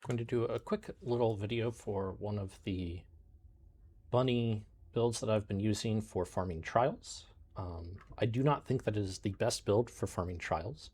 I'm going to do a quick little video for one of the bunny builds that I've been using for farming trials. I do not think that it is the best build for farming trials.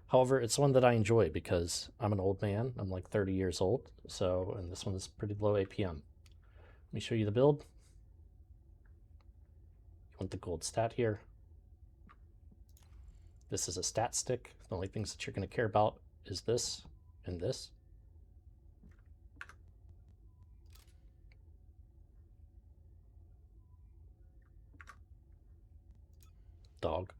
However, it's one that I enjoy because I'm an old man. I'm like 30 years old, and this one is pretty low APM. Let me show you the build. You want the gold stat here. This is a stat stick. The only things that you're going to care about is this and this. Dog.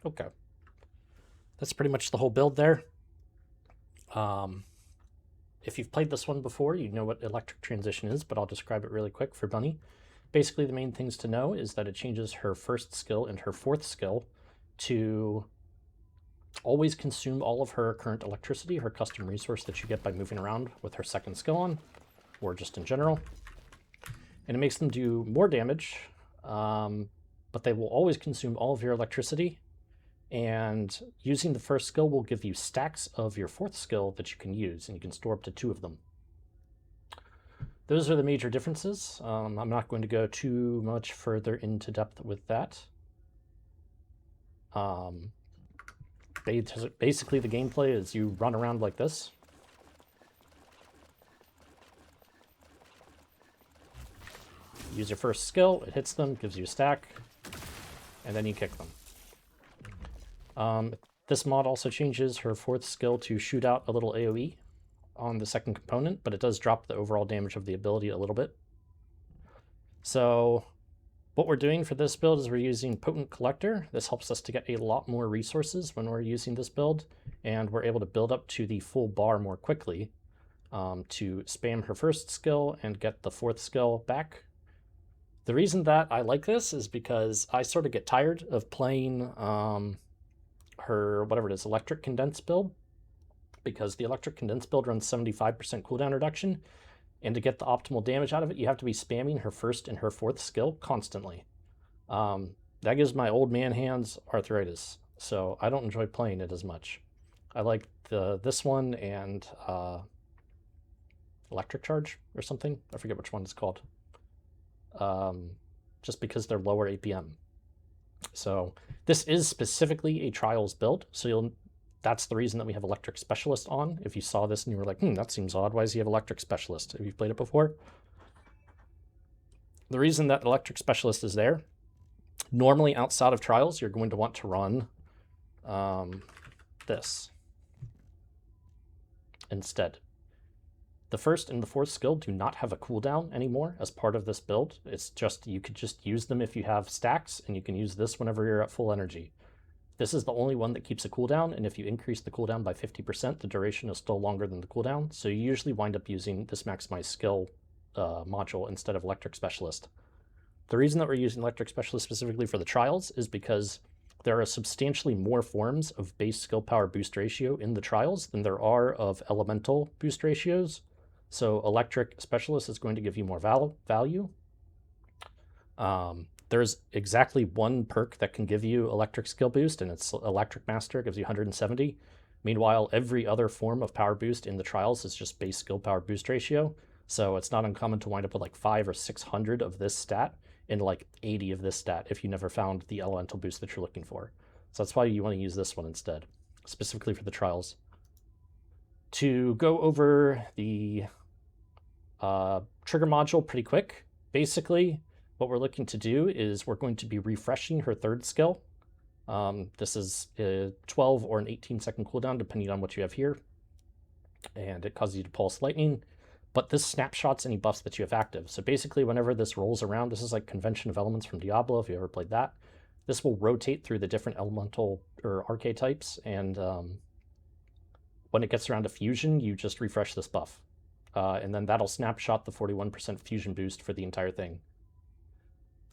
Okay. That's pretty much the whole build there. If you've played this one before, you know what electric transition is, but I'll describe it really quick for Bunny. Basically, the main things to know is that it changes her first skill and her fourth skill to always consume all of her current electricity, her custom resource that you get by moving around with her second skill on, or just in general. And it makes them do more damage, but they will always consume all of your electricity. And using the first skill will give you stacks of your fourth skill that you can use, and you can store up to 2 of them. Those are the major differences. I'm not going to go too much further into depth with that. Basically, the gameplay is you run around like this. Use your first skill, it hits them, gives you a stack, and then you kick them. This mod also changes her fourth skill to shoot out a little AoE on the second component, but it does drop the overall damage of the ability a little bit. So what we're doing for this build is we're using Potent Collector. This helps us to get a lot more resources when we're using this build, and we're able to build up to the full bar more quickly to spam her first skill and get the fourth skill back. The reason that I like this is because I sort of get tired of playing her, whatever it is, electric condense build, because the electric condense build runs 75% cooldown reduction, and to get the optimal damage out of it, you have to be spamming her first and her fourth skill constantly. That gives my old man hands arthritis, so I don't enjoy playing it as much. I like this one and Electric Charge or something. I forget which one it's called. Just because they're lower APM. So this is specifically a trials build, so that's the reason that we have Electric Specialist on. If you saw this and you were like, that seems odd, why does he have Electric Specialist? Have you played it before? The reason that Electric Specialist is there, normally outside of trials, you're going to want to run this instead. The first and the fourth skill do not have a cooldown anymore as part of this build. It's just, you could just use them if you have stacks, and you can use this whenever you're at full energy. This is the only one that keeps a cooldown, and if you increase the cooldown by 50%, the duration is still longer than the cooldown, so you usually wind up using this maximize skill module instead of Electric Specialist. The reason that we're using Electric Specialist specifically for the trials is because there are substantially more forms of base skill power boost ratio in the trials than there are of elemental boost ratios. So Electric Specialist is going to give you more value. There's exactly one perk that can give you electric skill boost, and it's Electric Master. It gives you 170. Meanwhile, every other form of power boost in the trials is just base skill power boost ratio. So it's not uncommon to wind up with like 500 or 600 of this stat and like 80 of this stat if you never found the elemental boost that you're looking for. So that's why you want to use this one instead, specifically for the trials. To go over the trigger module pretty quick, basically what we're looking to do is we're going to be refreshing her third skill. This is a 12 or an 18-second cooldown depending on what you have here, and it causes you to pulse lightning, but this snapshots any buffs that you have active. So basically whenever this rolls around, this is like Convention of Elements from Diablo, if you ever played that. This will rotate through the different elemental or archetypes, and when it gets around to fusion, you just refresh this buff. And then that'll snapshot the 41% fusion boost for the entire thing.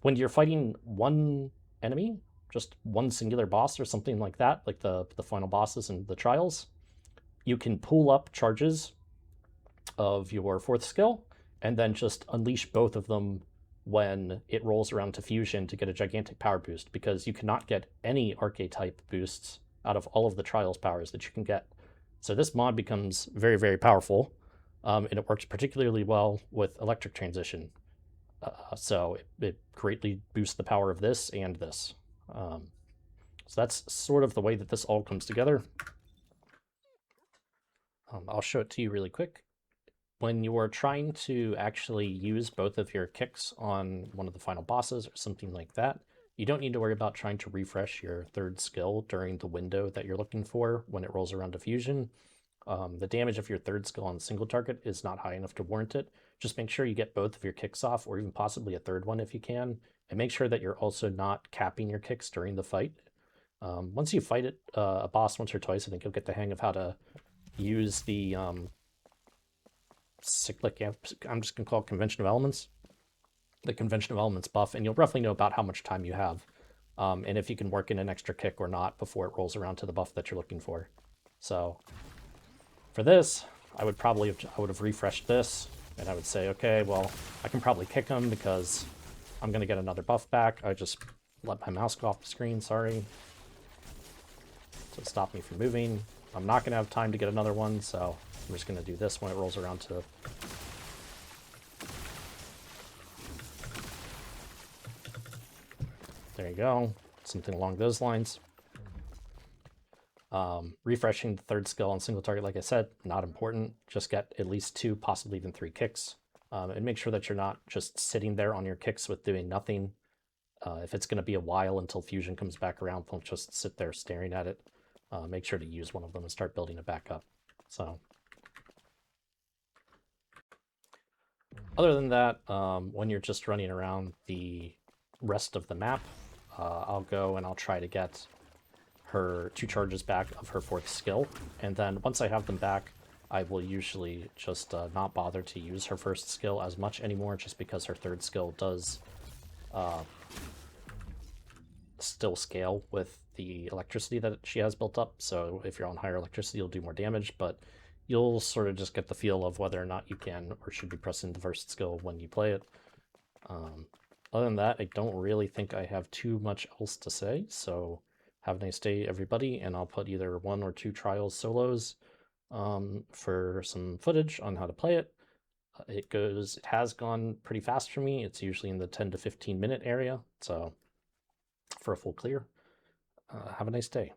When you're fighting one enemy, just one singular boss or something like that, like the final bosses and the trials, you can pull up charges of your 4th skill and then just unleash both of them when it rolls around to fusion to get a gigantic power boost, because you cannot get any archetype boosts out of all of the trials powers that you can get. So this mod becomes very, very powerful, and it works particularly well with electric transition. So it greatly boosts the power of this and this. So that's sort of the way that this all comes together. I'll show it to you really quick. When you are trying to actually use both of your kicks on one of the final bosses or something like that, you don't need to worry about trying to refresh your 3rd skill during the window that you're looking for when it rolls around to fusion. The damage of your 3rd skill on a single target is not high enough to warrant it. Just make sure you get both of your kicks off, or even possibly a 3rd one if you can, and make sure that you're also not capping your kicks during the fight. Once you fight it, a boss once or twice, I think you'll get the hang of how to use the cyclic, I'm just going to call it convention of elements, the convention of elements buff, and you'll roughly know about how much time you have, and if you can work in an extra kick or not before it rolls around to the buff that you're looking for. So for this, I would have refreshed this, and I would say, okay, well, I can probably kick him because I'm going to get another buff back. I just let my mouse go off the screen, sorry. So it stopped me from moving. I'm not going to have time to get another one, so I'm just going to do this when it rolls around to... There you go. Something along those lines. Refreshing the 3rd skill on single target, like I said, not important. Just get at least 2, possibly even 3 kicks. And make sure that you're not just sitting there on your kicks with doing nothing. If it's going to be a while until fusion comes back around, don't just sit there staring at it. Make sure to use one of them and start building it back up. So, other than that, when you're just running around the rest of the map, I'll go and I'll try to get her 2 charges back of her 4th skill, and then once I have them back, I will usually just not bother to use her 1st skill as much anymore, just because her 3rd skill does still scale with the electricity that she has built up. So if you're on higher electricity, you'll do more damage, but you'll sort of just get the feel of whether or not you can or should be pressing the 1st skill when you play it. Other than that, I don't really think I have too much else to say, so have a nice day, everybody, and I'll put either 1 or 2 trials solos for some footage on how to play it. It has gone pretty fast for me. It's usually in the 10 to 15 minute area, so for a full clear. Have a nice day.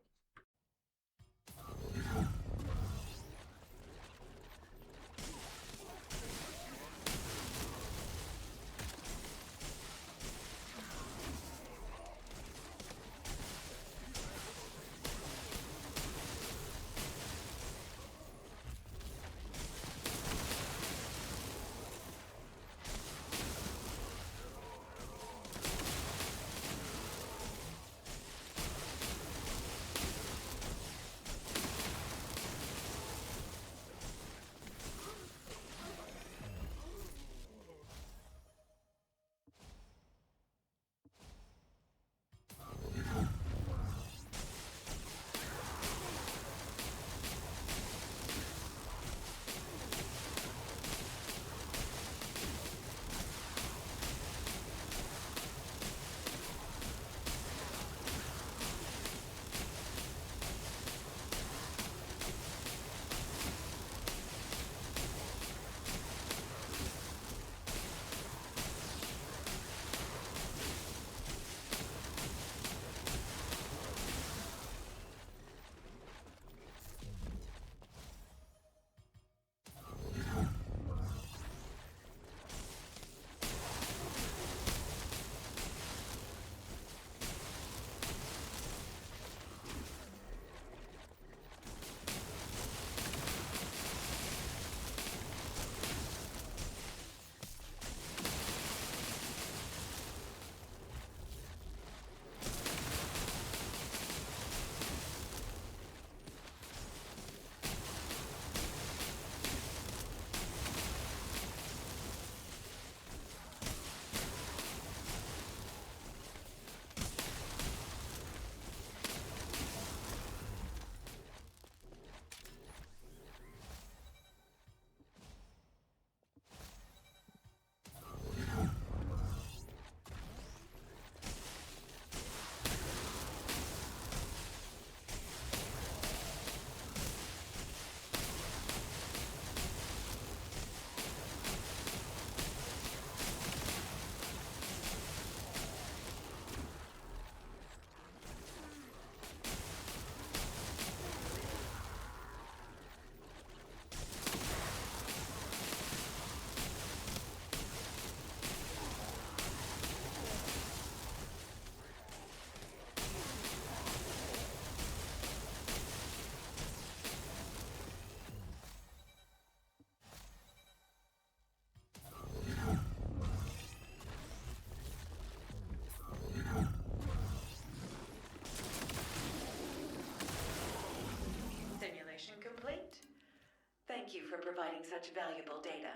such valuable data.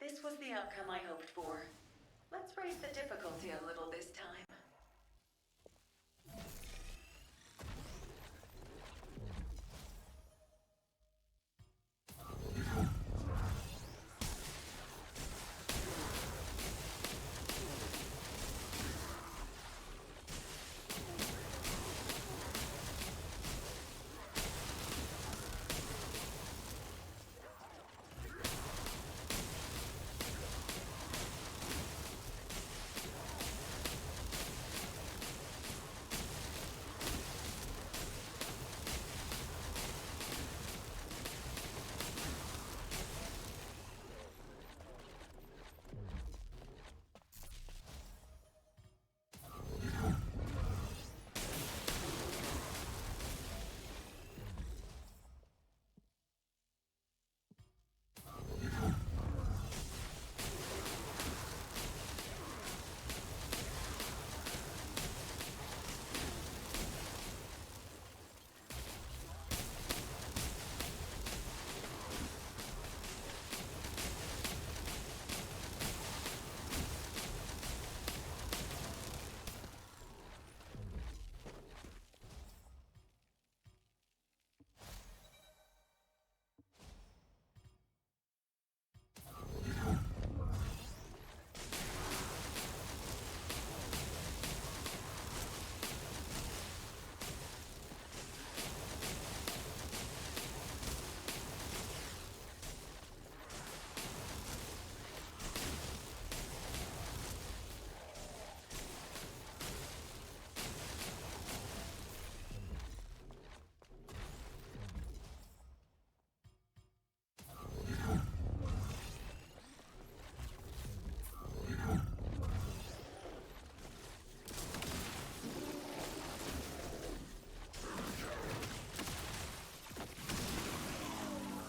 This was the outcome I hoped for. Let's raise the difficulty a little this time.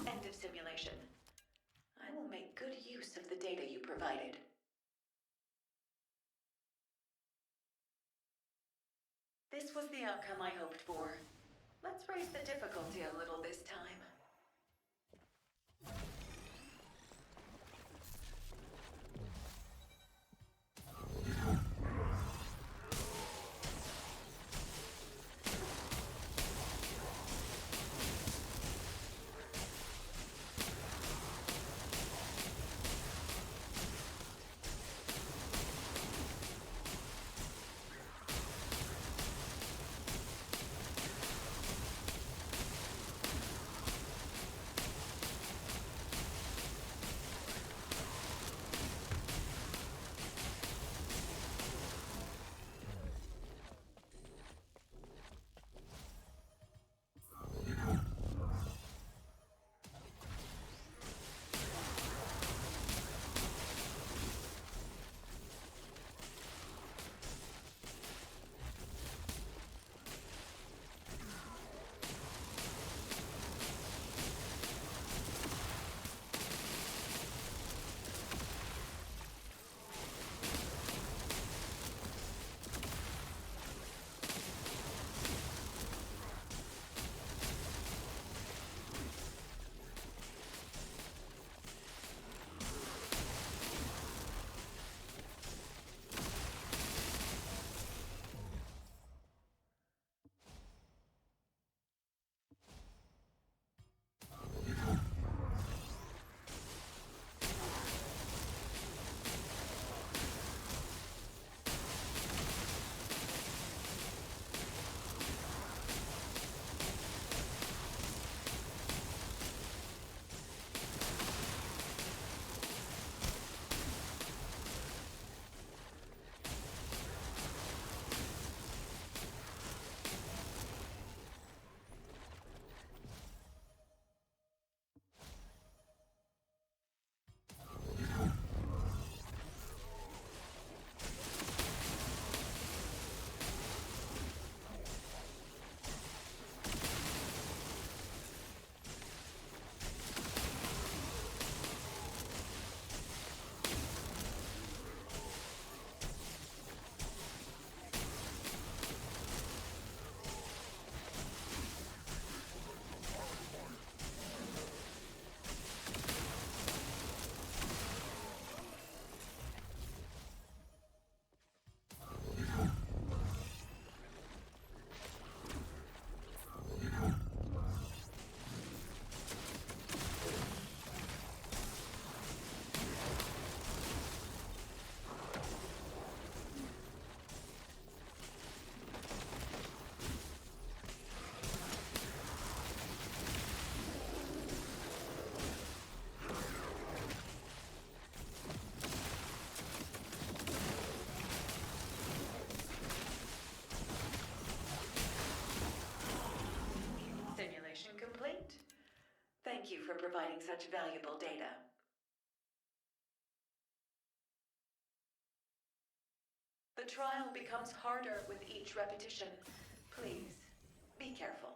End of simulation. I will make good use of the data you provided. This was the outcome I hoped for. Let's raise the difficulty a little this time. such valuable data. The trial becomes harder with each repetition. Please, be careful.